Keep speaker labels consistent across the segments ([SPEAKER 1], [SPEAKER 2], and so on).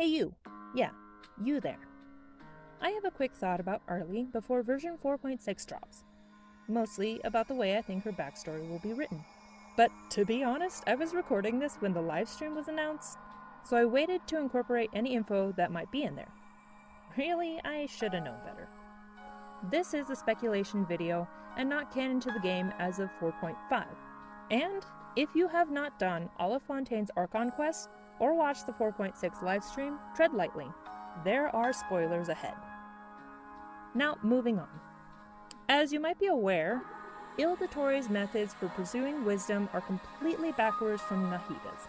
[SPEAKER 1] Hey you! Yeah, you there. I have a quick thought about Arly before version 4.6 drops. Mostly about the way I think her backstory will be written. But to be honest, I was recording this when the livestream was announced, so I waited to incorporate any info that might be in there. Really, I should have known better. This is a speculation video and not canon to the game as of 4.5. And if you have not done all of Fontaine's Archon quests or watched the 4.6 livestream, tread lightly. There are spoilers ahead. Now, moving on. As you might be aware, Illuminated methods for pursuing wisdom are completely backwards from Nahida's.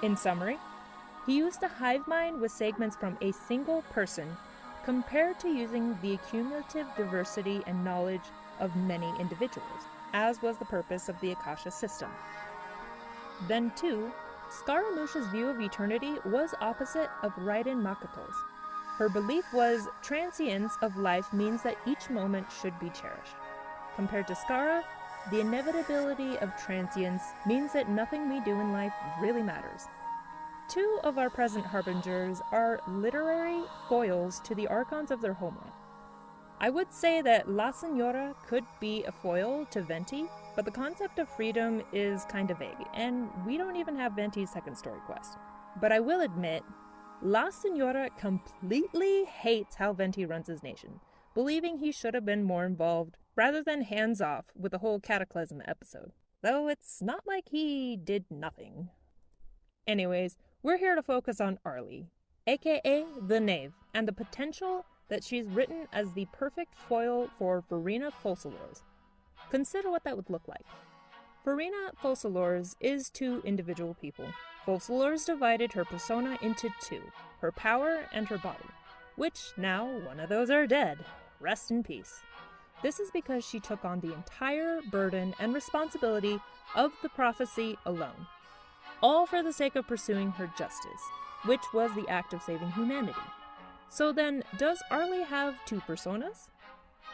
[SPEAKER 1] In summary, he used a hive mind with segments from a single person compared to using the accumulative diversity and knowledge of many individuals, as was the purpose of the Akasha system. Then too, Scaramuche's view of eternity was opposite of Raiden Makoto's. Her belief was transience of life means that each moment should be cherished. Compared to Skara, the inevitability of transience means that nothing we do in life really matters. Two of our present Harbingers are literary foils to the Archons of their homeland. I would say that La Senora could be a foil to Venti, but the concept of freedom is kind of vague, and we don't even have Venti's second story quest. But I will admit, La Senora completely hates how Venti runs his nation, believing he should have been more involved rather than hands-off with the whole Cataclysm episode. Though it's not like he did nothing. Anyways, we're here to focus on Arly, aka the Knave, and the potential that she's written as the perfect foil for Verena Focalors. Consider what that would look like. Verena Focalors is two individual people. Focalors divided her persona into two, her power and her body, which now one of those are dead. Rest in peace. This is because she took on the entire burden and responsibility of the prophecy alone, all for the sake of pursuing her justice, which was the act of saving humanity. So then, does Arly have two personas?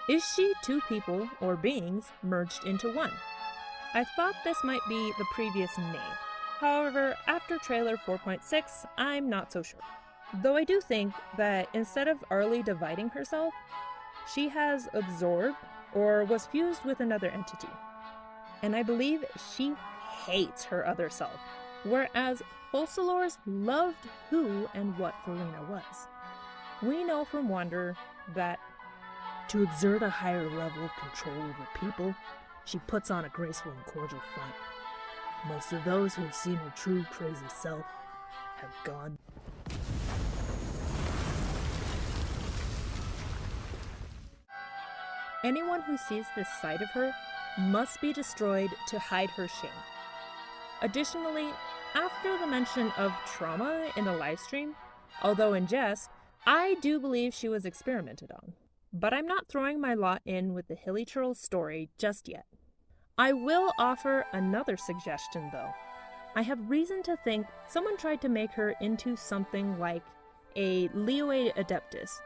[SPEAKER 1] Is she two people, or beings, merged into one? I thought this might be the previous Knave. However, after trailer 4.6, I'm not so sure. Though I do think that instead of Arly dividing herself, she has absorbed or was fused with another entity. And I believe she hates her other self, whereas Focalors loved who and what Verena was. We know from Wander that to exert a higher level of control over people, she puts on a graceful and cordial front. Most of those who have seen her true crazy self have gone. Anyone who sees this side of her must be destroyed to hide her shame. Additionally, after the mention of trauma in the livestream, although in jest, I do believe she was experimented on. But I'm not throwing my lot in with the Hilichurl story just yet. I will offer another suggestion though. I have reason to think someone tried to make her into something like a Liyue Adeptus.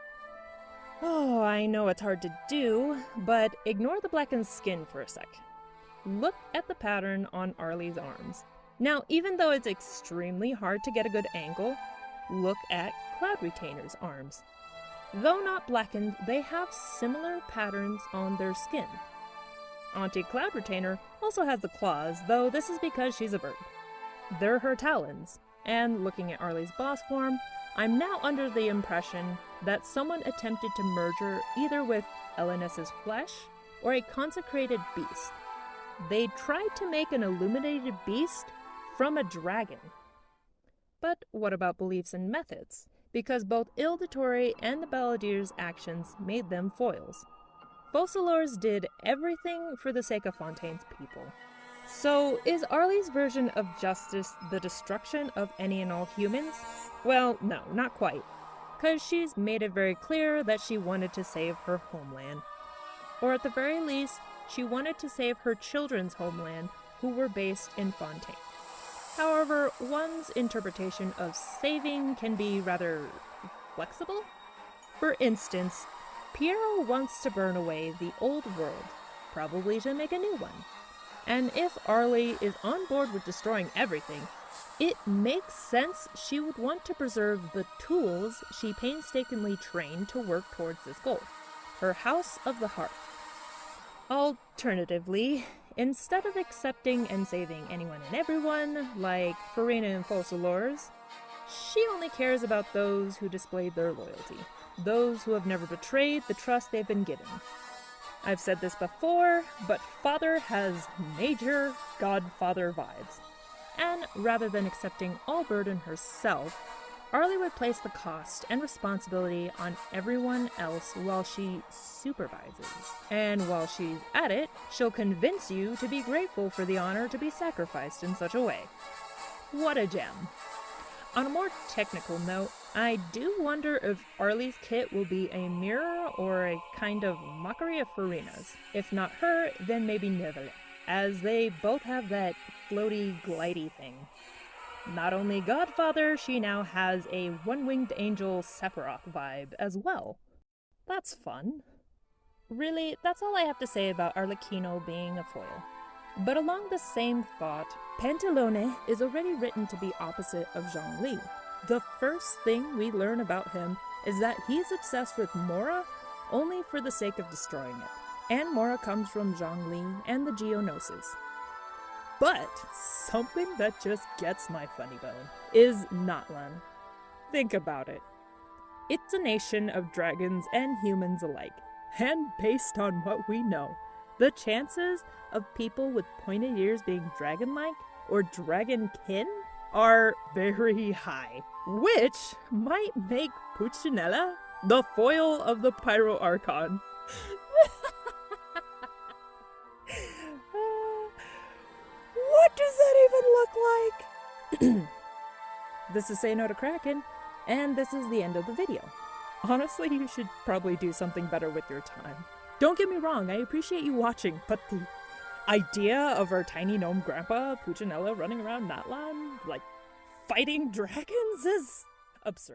[SPEAKER 1] Oh, I know it's hard to do, but ignore the blackened skin for a sec. Look at the pattern on Arly's arms. Now, even though it's extremely hard to get a good angle, look at Cloud Retainer's arms. Though not blackened, they have similar patterns on their skin. Auntie Cloud Retainer also has the claws, though this is because she's a bird. They're her talons, and looking at Arly's boss form, I'm now under the impression that someone attempted to merge her either with Elenis's flesh or a consecrated beast. They tried to make an Illuminated Beast from a dragon. But what about beliefs and methods? Because both Ildatori and the Balladeer's actions made them foils. Focalors did everything for the sake of Fontaine's people. So, is Arly's version of justice the destruction of any and all humans? Well, no, not quite. Because she's made it very clear that she wanted to save her homeland. Or at the very least, she wanted to save her children's homeland, who were based in Fontaine. However, one's interpretation of saving can be rather flexible. For instance, Piero wants to burn away the old world, probably to make a new one. And if Arly is on board with destroying everything, It makes sense she would want to preserve the tools she painstakingly trained to work towards this goal. Her House of the Hearth. Alternatively, instead of accepting and saving anyone and everyone, like Farina and Focalors, she only cares about those who displayed their loyalty, those who have never betrayed the trust they've been given. I've said this before, but Father has major Godfather vibes. And rather than accepting all burden herself, Arly would place the cost and responsibility on everyone else while she supervises. And while she's at it, she'll convince you to be grateful for the honor to be sacrificed in such a way. What a gem. On a more technical note, I do wonder if Arly's kit will be a mirror or a kind of mockery of Farina's. If not her, then maybe Neville, as they both have that floaty, glidey thing. Not only Godfather, she now has a one-winged angel Sephiroth vibe as well. That's fun. Really, that's all I have to say about Arlecchino being a foil. But along the same thought, Pantalone is already written to be opposite of Zhongli. The first thing we learn about him is that he's obsessed with Mora only for the sake of destroying it. And Mora comes from Zhongli and the Geonosis. But something that just gets my funny bone is Natlan. Think about it. It's a nation of dragons and humans alike. And based on what we know, the chances of people with pointed ears being dragon-like or dragon-kin are very high, which might make Puccinella the foil of the Hydro Archon. What does that even look like? This is Say No to Kraken, and this is the end of the video. Honestly, you should probably do something better with your time. Don't get me wrong, I appreciate you watching, but the idea of our tiny gnome grandpa, Puccinella, running around Natlan, like, fighting dragons is absurd.